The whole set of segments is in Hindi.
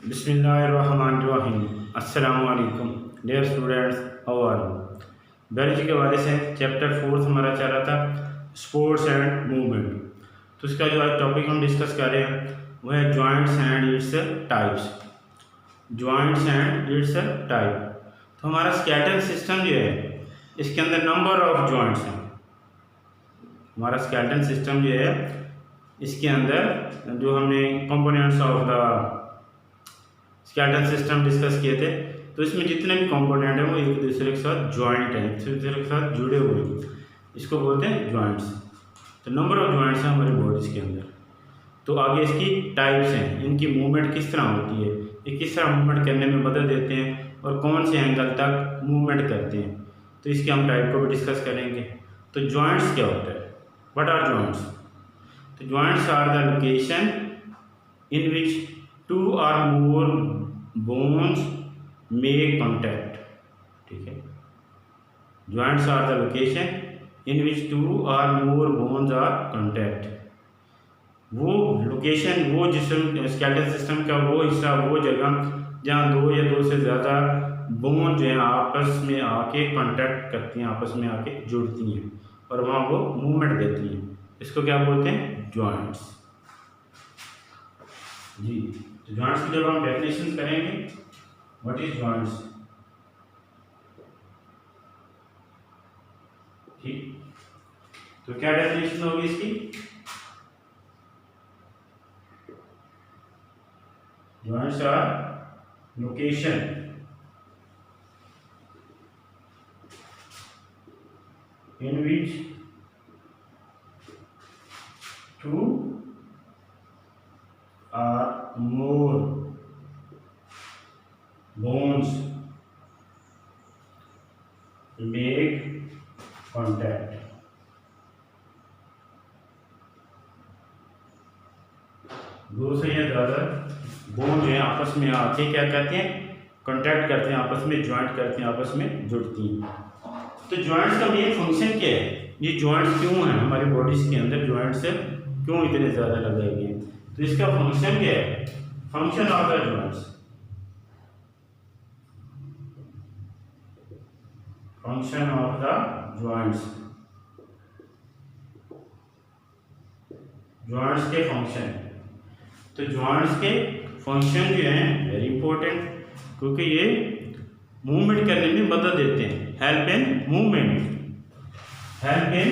बिस्मिल्लाहिर्रहमानिर्रहीम। अस्सलामु अलैकुम dear students, how are you. Biology के हवाले से चैप्टर 4 हमारा चल रहा था स्पोर्ट्स एंड मूवमेंट। तो इसका जो आज टॉपिक हम डिस्कस कर रहे हैं वह है joints and its types. Joints and it's type. तो हमारा स्केलेटल सिस्टम जो है इसके अंदर नंबर ऑफ जॉइंट्स हैं। हमारा स्केलेटल सिस्टम जो है इसके अंदर जो हमने components of the skeletal system discuss किए थे, तो इसमें जितने भी कंपोनेंट हैं वो एक दूसरे के साथ जॉइंट हैं, एक दूसरे के साथ जुड़े हुए हैं, इसको बोलते हैं जॉइंट्स। तो नंबर ऑफ जॉइंट्स हैं हमारी बॉडीज के अंदर। तो आगे इसकी टाइप्स हैं, इनकी मूवमेंट किस तरह होती है, ये किस तरह मूवमेंट करने में मदद देते हैं और कौन से एंगल तक मूवमेंट करते हैं, तो इसके हम टाइप को भी डिस्कस करेंगे। तो जॉइंट्स क्या होता है, व्हाट आर जॉइंट्स। तो joints are the location in which two or more bones make contact. ठीक है, joints are the location in which two or more bones are contact. वो लोकेशन, वो जिस्म स्केलेटल सिस्टम का वो हिस्सा, वो जगह जहाँ दो या दो से ज़्यादा बोन जो है आपस में आके कॉन्टैक्ट करती हैं, आपस में आके जुड़ती हैं और वहाँ वो मूवमेंट देती हैं, इसको क्या बोलते हैं, जॉइंट्स। जी, तो जॉइंट्स की जब हम डेफिनेशन करेंगे, व्हाट इज जॉइंट्स। ठीक, तो क्या डेफिनेशन होगी इसकी। Joints are location in which two or more bones make contact। दो से या ज़्यादा बोन जो है आपस में आके क्या करते हैं, कांटेक्ट करते हैं, आपस में ज्वाइंट करते हैं, आपस में जुड़ती हैं। तो जॉइंट्स का मेन फंक्शन क्या है, ये जॉइंट्स क्यों हैं हमारी बॉडीज के अंदर, जॉइंट्स क्यों इतने ज़्यादा लगाए गए हैं, तो इसका फंक्शन क्या है, function of the joints. Function of the joints, joints के फंक्शन। तो जॉइंट्स के फंक्शन जो हैं वेरी इंपॉर्टेंट, क्योंकि ये मूवमेंट करने में मदद देते हैं, help in movement, help in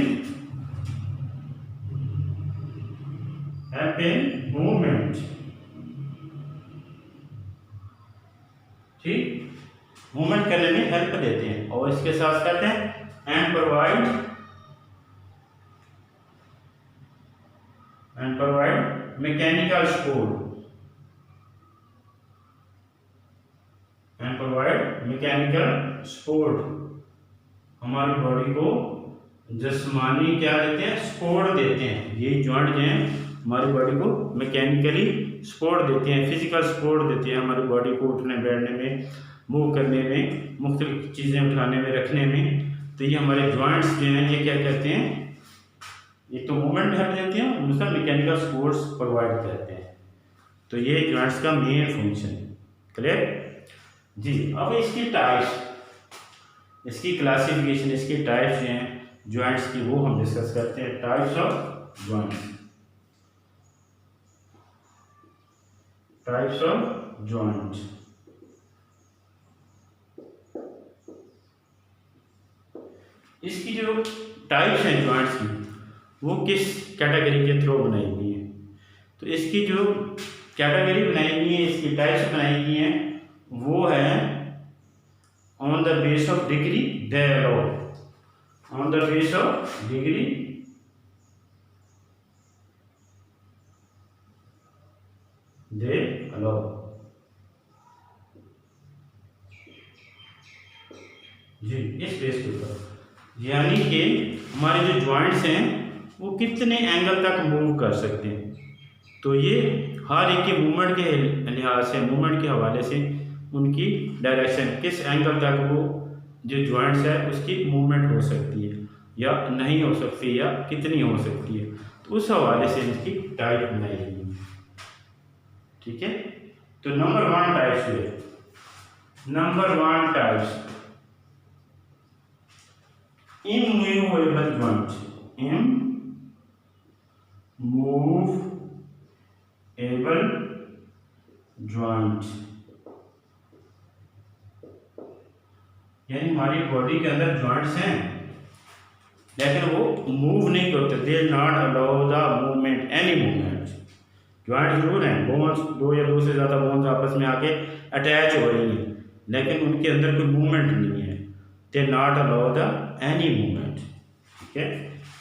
movement. ठीक, मूवमेंट करने में हेल्प देते हैं। और इसके साथ कहते हैं and provide mechanical support, and provide mechanical support. हमारी बॉडी को जिस्मानी क्या देते हैं, सपोर्ट देते हैं। ये जॉइंट जो हैं हमारी बॉडी को मैकेनिकली सपोर्ट देते हैं, फिजिकल सपोर्ट देते हैं हमारी बॉडी को उठने बैठने में, मूव करने में, मुख्तलिफ चीज़ें उठाने में, रखने में। तो ये हमारे जॉइंट्स जो हैं ये क्या करते हैं, एक तो मूवमेंट हेल्प देते हैं, दूसरा मैकेनिकल सपोर्ट्स प्रोवाइड करते हैं। तो ये जॉइंट्स का मेन फंक्शन। क्लियर जी। अब इसकी टाइप्स, इसकी क्लासिफिकेशन, इसकी टाइप्स जो हैं जॉइंट्स की वो हम डिस्कस करते हैं। Types of joints, types of joints. इसकी जो टाइप्स हैं जॉइंट्स की वो किस कैटेगरी के थ्रू बनाई गई है, तो इसकी जो कैटेगरी बनाई गई है, इसकी टाइप्स बनाई गई हैं, वो है on the base of degree thereof, on the base of degree they allow. जी, इस बेस के ऊपर, यानी कि हमारे जो जॉइंट्स हैं वो कितने एंगल तक मूव कर सकते हैं। तो ये हर एक के मूवमेंट के लिहाज से, मूवमेंट के हवाले से उनकी डायरेक्शन, किस एंगल तक वो जो जॉइंट्स है उसकी मूवमेंट हो सकती है या नहीं हो सकती, या कितनी हो सकती है, तो उस हवाले से इसकी टाइप बनाई गई। ठीक है, तो नंबर 1 टाइप्स हुए, number 1 types immovable joint, immovable joint, यानी हमारी बॉडी के अंदर जॉइंट्स हैं लेकिन वो मूव नहीं करते, they not allow the movement, any movement. Joint जरूर हैं, बोन्स दो या दो से ज़्यादा बोन्स आपस में आके अटैच हो रही हैं लेकिन उनके अंदर कोई मूवमेंट नहीं है, they not allow the any movement. ठीक है,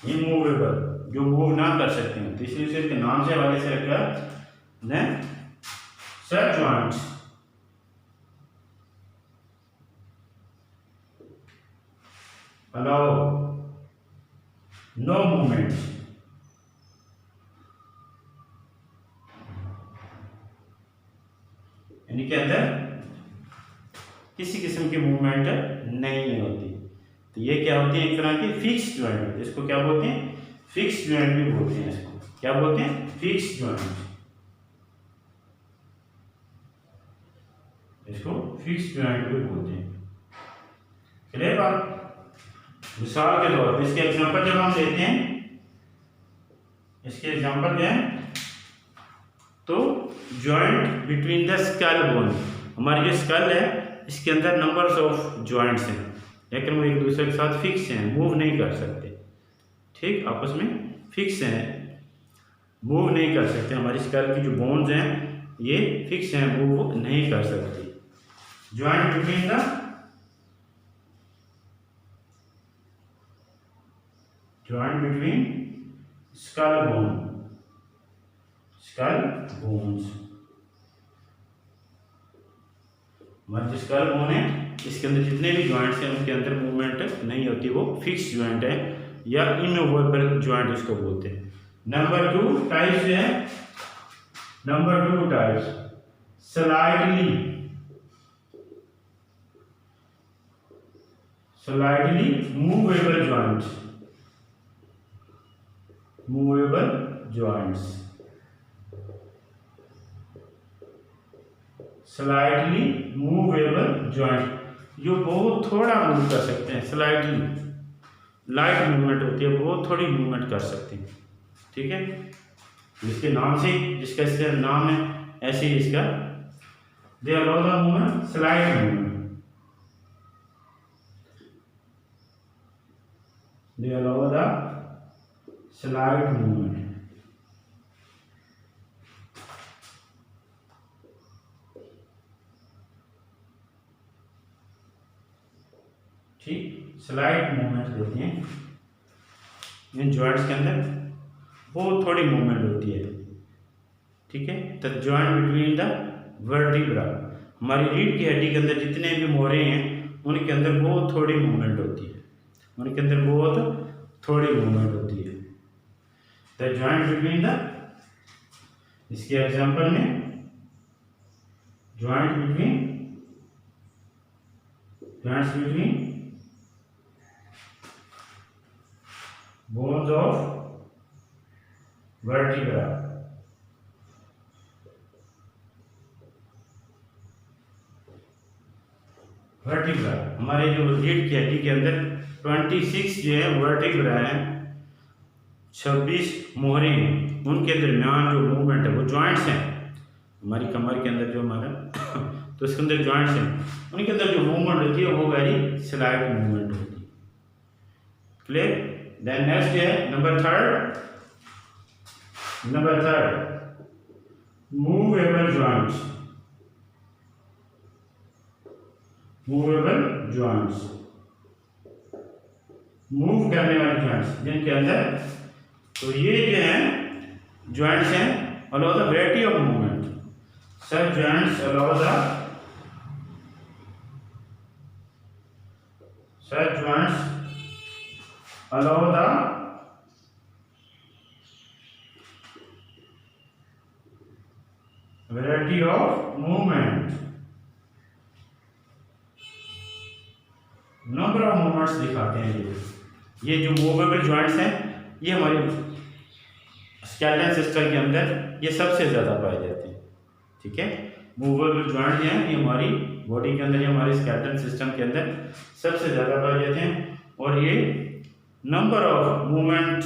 इमूवेबल जो मूव ना कर सकते हैं, तो इसलिए इसके नाम से हवाले से रखा है सच जॉइंट्स allow no movement, यानी के अंदर किसी किस्म की मूवमेंट नहीं होती। तो ये क्या होती है, एक तरह की फिक्स जॉइंट, इसको क्या बोलते हैं, फिक्स जॉइंट भी बोलते हैं, इसको क्या बोलते हैं, फिक्स जॉइंट, इसको फिक्स जॉइंट भी बोलते हैं। चलिए बात, मिसाल के तौर पर इसके एग्जांपल जब हम लेते हैं, इसके एग्जांपल क्या है, तो joint between the skull bone, हमारी जो स्कल है इसके अंदर नंबर्स ऑफ जॉइंट्स हैं लेकिन वो एक दूसरे के साथ फिक्स हैं, मूव नहीं कर सकते। ठीक, आपस में फिक्स हैं, मूव नहीं कर सकते। हमारी स्कल की जो बोन्स हैं ये फिक्स हैं, मूव नहीं कर सकती। Joint between the joint between skull bone, skull bones, हमारी जो स्कल बोन है इसके अंदर जितने भी जॉइंट्स हैं उनके अंदर मूवमेंट नहीं होती, वो फिक्स जॉइंट है या इमूवेबल जॉइंट इसको बोलते हैं। नंबर 2 टाइप्स है, number 2 types slightly movable joints, movable joints, slightly movable joint, जो बहुत थोड़ा मूव कर सकते हैं, स्लाइडली लाइट मूवमेंट होती है, बहुत थोड़ी मूवमेंट कर सकते हैं। ठीक है, जिसके नाम से, जिसका इसका नाम है ऐसे ही इसका, they allow the movement, slide movement, they allow the slide movement. ठीक, स्लाइड मूवमेंट देते हैं इन जॉइंट्स के अंदर, बहुत थोड़ी मूवमेंट होती है। ठीक है, the joint between the vertebra, हमारी रीढ़ की हड्डी के अंदर जितने भी मोहरे हैं उनके अंदर बहुत थोड़ी मूवमेंट होती है, उनके अंदर बहुत थोड़ी मूवमेंट होती है। द जॉइंट बिटवीन द, इसके एग्जांपल में joint between bones of vertebra, vertebra, हमारे जो रीढ़ की हड्डी के अंदर 26 जो है वर्टिब्रा है, 26 मोहरे हैं, उनके दरमियान जो मूवमेंट है वो जॉइंट्स हैं, हमारी कमर के अंदर जो हमारा तो इसके अंदर जॉइंट्स हैं, उनके अंदर जो मूवमेंट होती है वो वेरी स्लाइड मूवमेंट होती है। क्लियर? देन नेक्स्ट है number third movable joints, movable joints, move करने वाले जॉइंट्स जिनके अंदर, तो ये जो हैं जॉइंट्स हैं allow the variety of movement, such joints allow the variety of movement, number of movements दिखाते हैं। ये जो मूवेबल जॉइंट्स हैं ये हमारी स्केलेटन सिस्टम के अंदर ये सबसे ज़्यादा पाए जाते हैं। ठीक है, मूवेबल जॉइंट जो है ये हमारी बॉडी के अंदर, हमारे स्केलेटल सिस्टम के अंदर सबसे ज़्यादा पाए जाते हैं और ये नंबर ऑफ मूवमेंट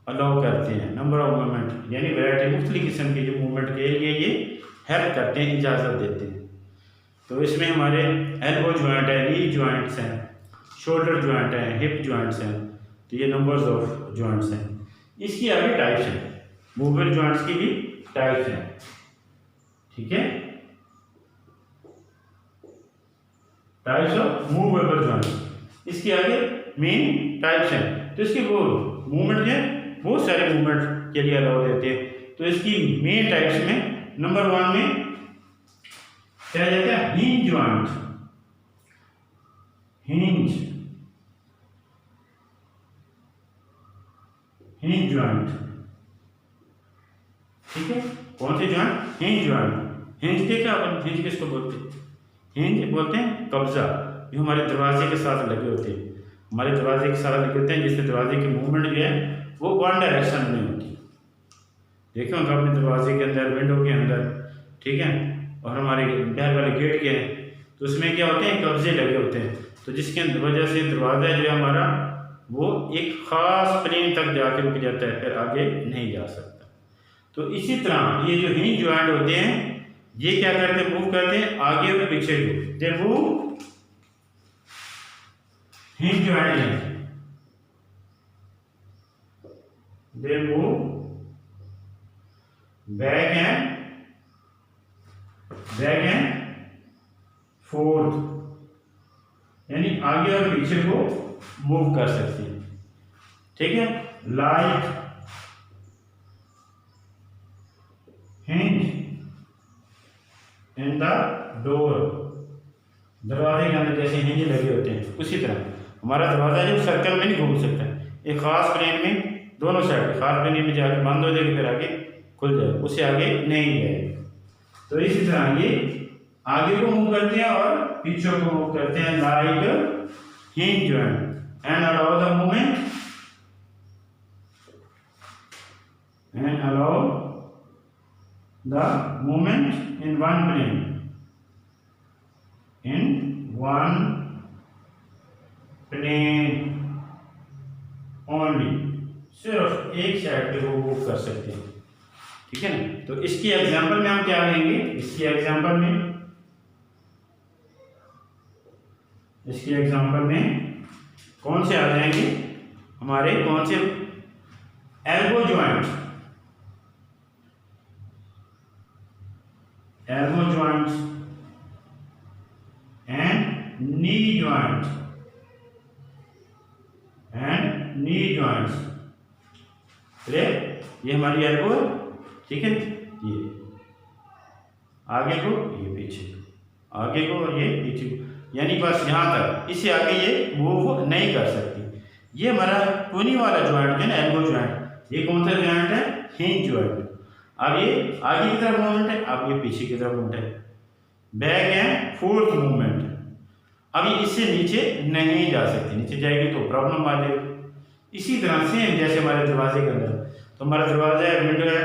अलाउ करते हैं। नंबर ऑफ मूवमेंट यानी वैरायटी मुख्तलिफ किस्म के जो मूवमेंट के लिए ये हेल्प करते हैं, इजाज़त देते हैं। तो इसमें हमारे एल्बो जॉइंट है, नी जॉइंट्स हैं, शोल्डर जॉइंट है, हिप जॉइंट्स हैं। तो ये नंबर्स ऑफ जॉइंट्स हैं। इसकी आगे टाइप्स हैं, मूवेबल जॉइंट्स की भी टाइप्स हैं, ठीक है। टाइप्स ऑफ मूवेबल जॉइंट्स, इसके आगे मेन टाइप्स हैं। तो इसके वो मूवमेंट जो है बहुत सारे मूवमेंट के लिए अलाउ देते हैं। तो इसकी मेन टाइप्स में नंबर 1 में क्या जाता है, हिंज जॉइंट, हिंज जॉइंट, ठीक है। कौन से जॉइंट, हिंज जॉइंट। हिंज के क्या, अपन हिंज किसको बोलते हैं, हिंज बोलते हैं कब्जा, जो हमारे दरवाजे के साथ लगे होते हैं, हमारे दरवाजे के साथ लगे होते हैं, जिससे दरवाजे की मूवमेंट जो है वो वन डायरेक्शन में होती है। देखो अपने दरवाजे के अंदर, विंडो के अंदर, ठीक है, और हमारे बाहर वाले गेट के हैं, तो उसमें क्या होते हैं, कब्जे लगे होते हैं। तो जिसकी वजह से दरवाज़ा जो है हमारा वो एक ख़ास प्लेन तक जाके रुक जाता है, फिर आगे नहीं जा सकता। तो इसी तरह ये जो हिंज जॉइंट होते हैं ये क्या करते हैं, मूव करते हैं आगे और पीछे को। दे मूव हिंज जॉइंट है, they move back and fourth, यानी आगे और पीछे को मूव कर सकते हैं, ठीक है। Like hinge in the door, दरवाजे के अंदर जैसे हिंज लगे होते हैं उसी तरह हमारा दरवाजा जो सर्कल में नहीं घूम सकता है, एक खास प्लेन में दोनों साइड खास प्लेन में जाके बंद हो जाएगी, फिर आगे खुल जाए, उससे आगे नहीं जाएगा। तो इसी तरह ये आगे को मूव करते हैं और पीछे को मूव करते हैं, like hinge joint and allow the movement in one plane, only, सिर्फ एक साइड पे वो मूव कर सकते हैं, ठीक है ना। तो इसकी एग्जांपल में हम क्या लेंगे, इसकी एग्जांपल में कौन से आ जाएंगे हमारे, कौन से, elbow joint, and knee joints, ये हमारी एल्बो, ठीक है, ये आगे को, ये पीछे, आगे को और ये पीछे को, यानी बस यहाँ तक, इससे आगे ये मूव नहीं कर सकती। ये हमारा कोनी वाला जॉइंट है ना, एल्बो जॉइंट, ये कौन सा जॉइंट है, हिंज जॉइंट। अब ये आगे की तरफ मूवमेंट है, अब ये पीछे की तरफ मूवमेंट है, बैक एंड फोर्थ मूवमेंट। अब ये इससे नीचे नहीं जा सकती, नीचे जाएगी तो प्रॉब्लम आ जाएगी। इसी तरह से जैसे हमारे दरवाजे के अंदर, तो हमारा दरवाजा है, विंडो है,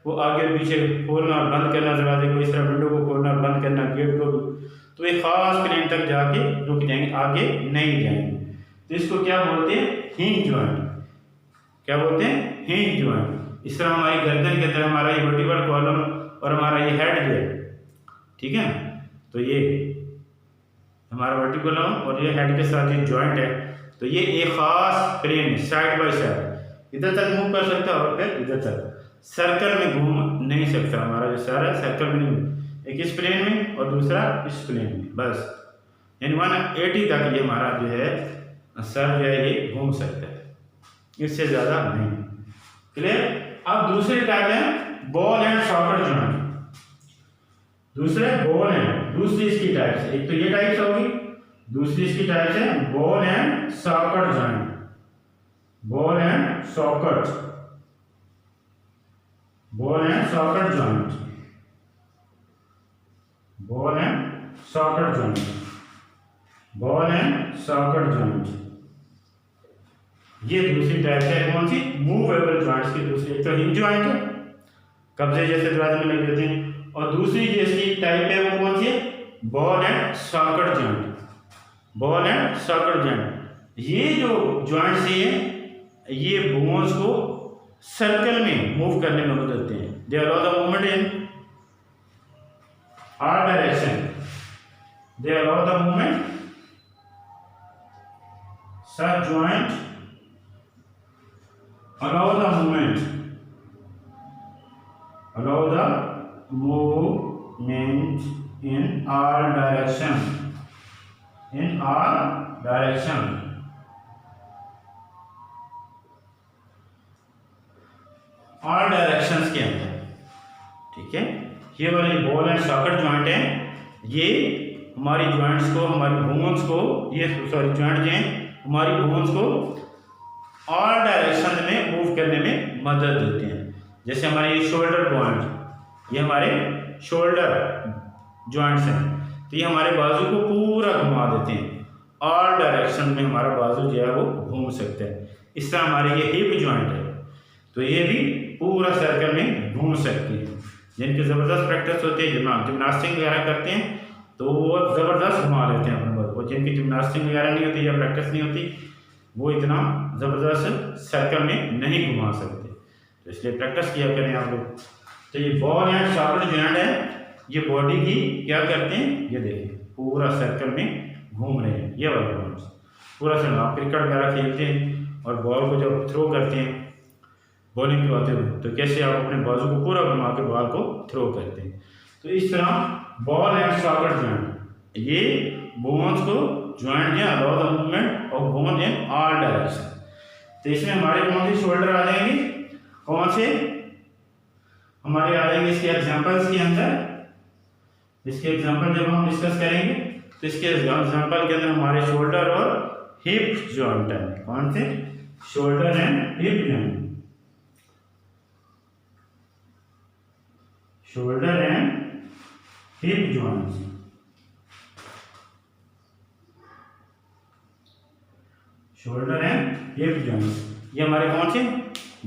वो आगे पीछे खोलना और बंद करना दरवाजे को, इस तरह विंडो को खोलना और बंद करना, गेट को भी, तो एक खास प्लेन तक जाके रुक जाएंगे, आगे नहीं जाएंगे। तो इसको क्या बोलते हैं, हिंज जॉइंट। क्या बोलते हैं, हिंज जॉइंट। इस तरह हमारी गर्दन के अंदर हमारा ये वर्टिकल कॉलम और हमारा ये हेड जो है, ठीक है, तो ये हमारा वर्टिकल कॉलम और ये हेड के साथ ये जॉइंट है, तो ये एक खास प्लेन साइड बाय साइड इधर तक मूव कर सकता है और फिर इधर तक, सर्कल में घूम नहीं सकता। हमारा जो सर है सर्कल में नहीं, एक इस प्लेन में और दूसरा इस प्लेन में, बस यानी 180 तक ये हमारा जो है सर जो है ये घूम सकता है, इससे ज़्यादा नहीं। क्लियर। अब दूसरे टाइप है बॉल एंड सॉकेट जॉइंट। दूसरे बॉल एंड, दूसरी इसकी टाइप्स, एक तो ये टाइप्स होगी, दूसरी इसकी टाइप्स है ball and socket joint. Ball and socket, ball and socket joint, ball and socket joint, ball and socket joint. ये दूसरी टाइप है, कौन सी, मूवेबल जॉइंट्स की दूसरी। एक तो हिंज जॉइंट है, कब्जे जैसे दरवाजे में लगे होते हैं, और दूसरी जो इसकी टाइप है वो कौन सी है, ball and socket joint. Ball and socket joint, ये जो जॉइंट्स हैं ये बोन्स को सर्कल में मूव करने में मदद देते हैं। They allow the movement in all direction, they allow the movement, such joint allow the movement in all direction, in all direction। All directions के अंदर, ठीक है। ये वाली बॉल एंड सॉकेट जॉइंट है, ये हमारी जॉइंट्स को, हमारी बोन्स को, ये सॉरी जॉइंट जो हैं हमारी बोन्स को ऑल डायरेक्शन में मूव करने में मदद देते हैं। जैसे हमारे ये शोल्डर जॉइंट, ये हमारे शोल्डर जॉइंट्स हैं, तो ये हमारे बाजू को पूरा घुमा देते हैं, ऑल डायरेक्शन में हमारा बाजू जो है वो घूम सकता है। इस तरह हमारे ये हिप जॉइंट है, तो ये भी पूरा सर्कल में घूम सकती है। जिनकी ज़बरदस्त प्रैक्टिस होती है, जिम्नास्टिक वगैरह करते हैं तो वो ज़बरदस्त घुमा लेते हैं अपने को। जिनकी जिम्नास्टिक वगैरह नहीं होती या प्रैक्टिस नहीं होती वो इतना ज़बरदस्त सर्कल में नहीं घुमा सकते, तो इसलिए प्रैक्टिस किया करें आप लोग। तो ये बॉल एंड सॉकेट जॉइंट है, ये बॉडी की क्या करते हैं, ये देखिए पूरा सर्कल में घूम रहे हैं। ये वाला बॉल्स पूरा सर्कल, आप क्रिकेट वगैरह खेलते हैं और बॉल को जब थ्रो करते हैं बॉलिंग करवाते हुए, तो कैसे आप अपने बाजू को पूरा घुमा के बॉल को थ्रो करते हैं। तो इस तरह बॉल एंड सॉकेट जॉइंट, ये बोन्स को जॉइंट या allow the movement of bone in all direction. तो इसमें हमारे कौन से शोल्डर आ जाएंगे, कौन से हमारे आ जाएंगे इसके एग्जांपल्स के अंदर। इसके एग्जांपल जब हम डिस्कस करेंगे तो इसके एग्जांपल के अंदर हमारे शोल्डर और हिप जॉइंट है। कौन से, shoulder and hip joint, shoulder and hip joints. Shoulder and hip joints, ये हमारे कौन से,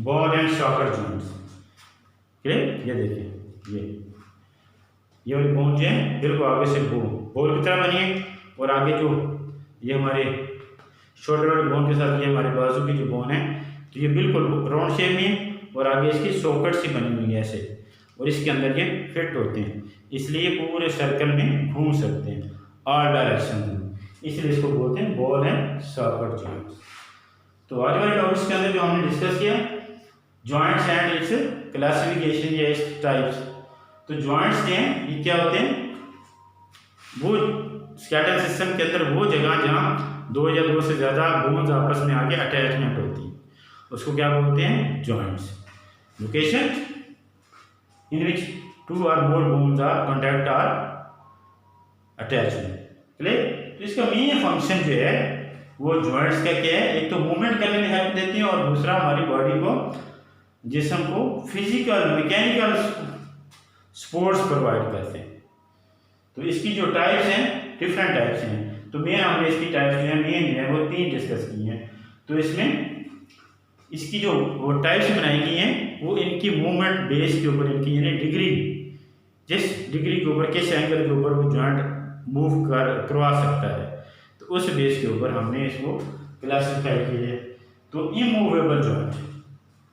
ball and socket joints. Clear, ये देखिए ये वाली बोन जो है बिल्कुल आगे से बॉल की तरह बनी है, और आगे जो ये हमारे शोल्डर वाली बोन के साथ ये हमारे बाजू की जो बोन है, तो ये बिल्कुल राउंड शेप में है, और आगे इसकी सॉकेट सी बनी हुई है ऐसे, और इसके अंदर ये फिट होते हैं, इसलिए पूरे सर्कल में घूम सकते हैं ऑल डायरेक्शन में, इसलिए इसको बोलते हैं बॉल एंड सॉकेट जॉइंट्स। तो आज वाले टॉपिक्स के अंदर जो हमने डिस्कस किया जॉइंट्स एंड इट्स क्लासिफिकेशन या इट्स टाइप्स। तो जॉइंट्स जो हैं ये क्या होते हैं, वो स्केलेटल सिस्टम के अंदर वो जगह जहाँ दो या दो से ज़्यादा बोन्स आपस में आके अटैचमेंट होती है, उसको क्या बोलते हैं, joints. Location in which two or more bones are contact or attachment। Clear, तो इसका मेन फंक्शन जो है वो जॉइंट्स का क्या है, एक तो मूवमेंट करने में हेल्प देती है, और दूसरा हमारी बॉडी को, जिस्म को फिजिकल मैकेनिकल सपोर्ट्स प्रोवाइड करते हैं। तो इसकी जो टाइप्स हैं डिफरेंट टाइप्स हैं, तो मेन हमने इसकी टाइप्स जो है मेन है वो 3 डिस्कस की हैं। तो इसमें इसकी जो वो टाइप्स बनाई गई हैं वो इनकी मूवमेंट बेस के ऊपर, इनकी यानी डिग्री, जिस डिग्री के ऊपर, किस एंगल के ऊपर वो जॉइंट मूव करवा सकता है, तो उस बेस के ऊपर हमने इसको क्लासिफाई किया है। तो इमूवेबल जॉइंट,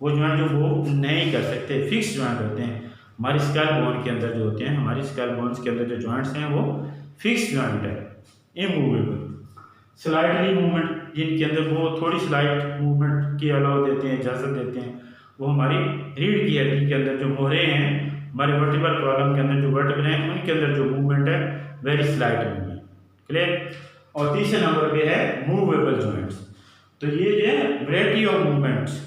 वो जॉइंट जो मूव नहीं कर सकते, फिक्स जॉइंट होते हैं। हमारी स्कल बोन के अंदर जो होते हैं, हमारी स्कल बोन्स के अंदर जो जॉइंट्स हैं वो फिक्स जॉइंट है, इमूवेबल। स्लाइडली मूवमेंट, जिनके अंदर वो थोड़ी स्लाइड मूवमेंट की अलाउ देते हैं, इजाज़त देते हैं, वो हमारी रीढ़ की हड्डी के अंदर जो मोहरे हैं, हमारे वर्टिब्रल कॉलम के अंदर जो वर्टिब्रे हैं, उनके अंदर जो मूवमेंट है वेरी स्लाइड मूवमेंट। क्लियर, और तीसरे नंबर पे है मूवेबल जॉइंट्स। तो ये जो है वैरायटी ऑफ मूवमेंट्स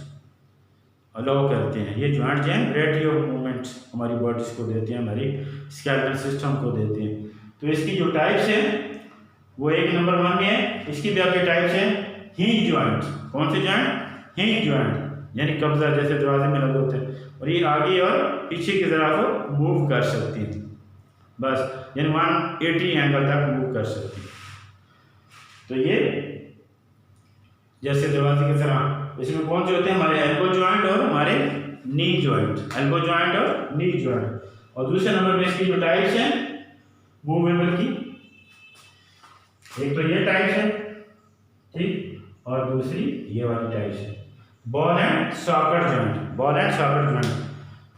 अलाउ करते हैं, ये जॉइंट जो है वैरायटी ऑफ मूवमेंट्स हमारी बॉडीज को देते हैं, हमारी स्केलेटल सिस्टम को देते हैं। तो इसकी जो टाइप्स है वो 1 नंबर 1 में है। इसकी भी आपके टाइप्स है हिंज जॉइंट्स। कौन से जॉइंट, हिंज जॉइंट, यानी कब्जा जैसे दरवाजे में लगे होते हैं, और ये आगे और पीछे की तरफ मूव कर सकती हैं, बस यानी 180 एंगल तक मूव कर सकती है। तो ये जैसे दरवाजे की तरह, इसमें कौन से होते हैं, हमारे एल्बो जॉइंट और हमारे नी जॉइंट, एल्बो जॉइंट और नी जॉइंट। और दूसरे नंबर पे इसकी जो टाइप्स हैं मूवेबल की, एक तो ये टाइप्स है, ठीक, और दूसरी ये वाली टाइप्स है, ball and socket joint, ball and socket joint.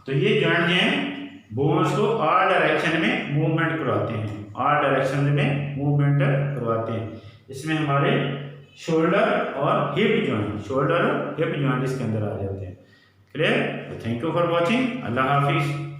तो ये जॉइंट जो है बोन्स को ऑल डायरेक्शन में मूवमेंट करवाते हैं, ऑल डायरेक्शन में मूवमेंट करवाते हैं। इसमें हमारे शोल्डर और हिप जॉइंट, शोल्डर और हिप जॉइंट इसके अंदर आ जाते हैं। Clear? Thank you for watching. Allah हाफिज़।